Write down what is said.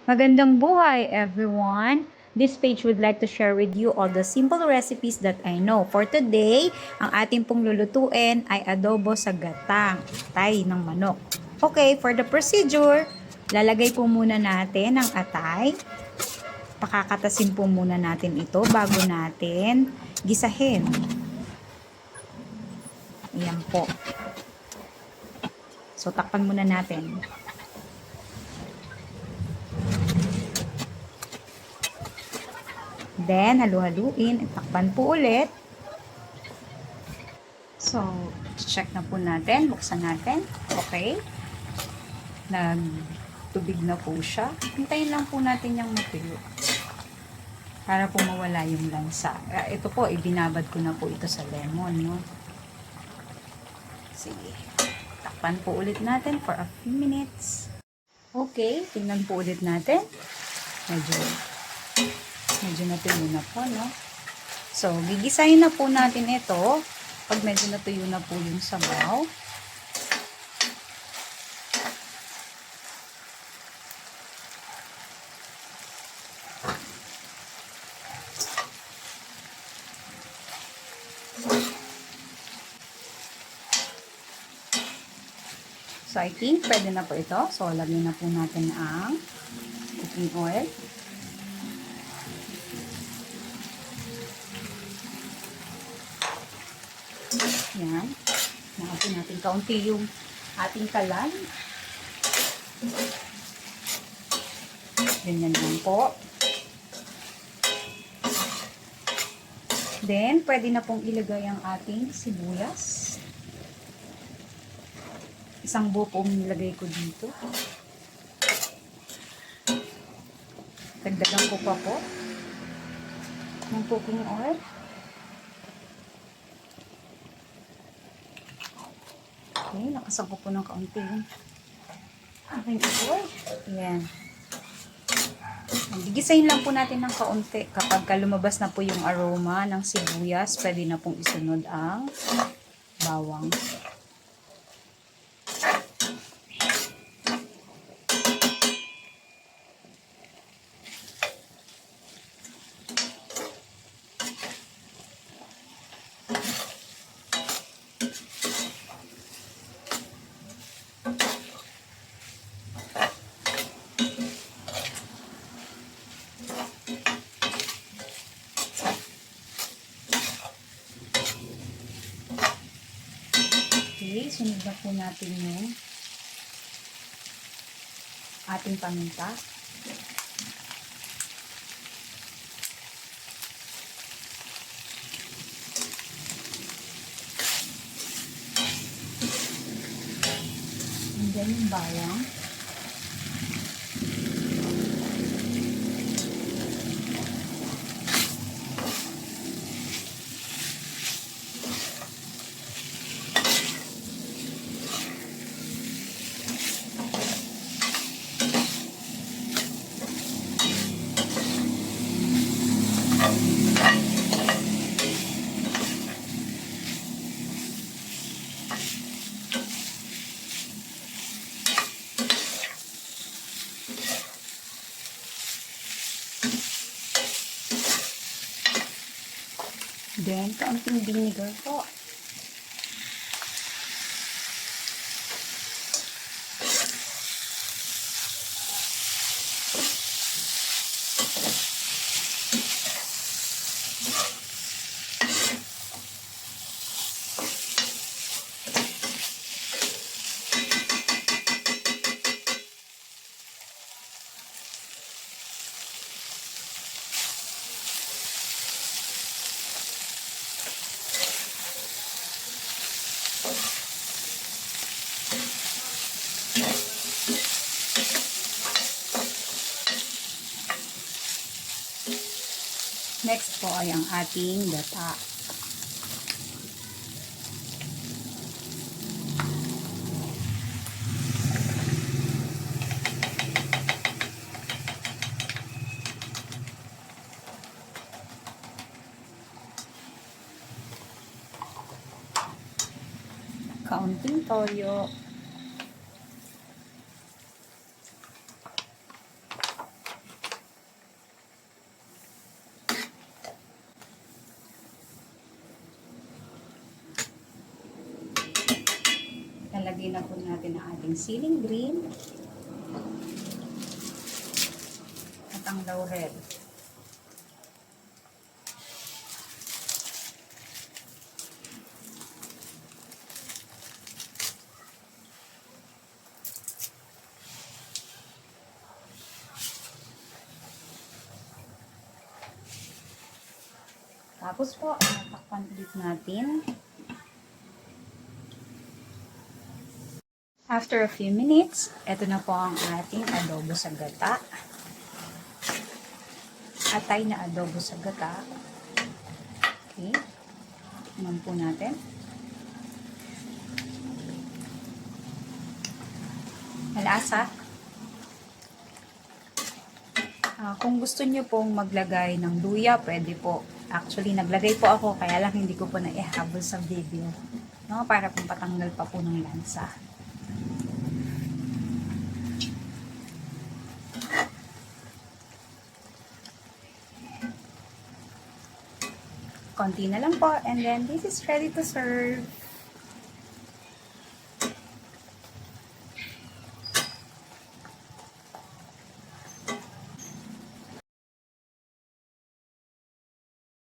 Magandang buhay, everyone! This page would like to share with you all the simple recipes that I know. For today, ang ating pong lulutuin ay adobo sa gatang, atay ng manok. Okay, for the procedure, lalagay po muna natin ang atay. Pakakatasin po muna natin ito bago natin gisahin. Ayan po. So, takpan muna natin. Then, halu-haluin. Takpan po ulit. So, check na po natin. Buksan natin. Okay. Nagtubig na po siya. Hintayin lang po natin yung matuyo. Para po mawala yung lansa. Ito po, ibinabad ko na po ito sa lemon. No? Sige. Takpan po ulit natin for a few minutes. Okay. Tingnan po ulit natin. Medyo natuyo na po, no? So, gigisahin na po natin ito. Pag medyo natuyo na po yung sabaw. So, I think pwede na po ito. So, lagyan na po natin ang cooking oil. Yan. Nakapin natin kaunti yung ating kalan. Ganyan lang po. Then, pwede na pong ilagay ang ating sibuyas. Isang buo pong nilagay ko dito. Dagdagan ko pa po ng cooking oil. Okay, nakasangko po ng kaunti yung aking oil. Ayan. Gigisahin lang po natin ng kaunti. Kapag lumabas na po yung aroma ng sibuyas, pwede na pong isunod ang bawang. Okay, sunod na po natin yung ating paminta. And then yung bawang. Then, kaunting vinegar po. Next po ay ang ating gata. Kaunting toyo. Lagay na po natin ang ating ceiling green at ang laurel. Tapos po, natakpan ulit natin. After a few minutes, ito na po ang ating adobo sa gata. Atay na adobo sa gata. Okay. Tingnan po natin. Malasa. Kung gusto nyo pong maglagay ng luya, pwede po. Actually, naglagay po ako, kaya lang hindi ko po naihabol sa video. No? Para kung patanggal pa po ng lansa. Konti na lang po, and then this is ready to serve.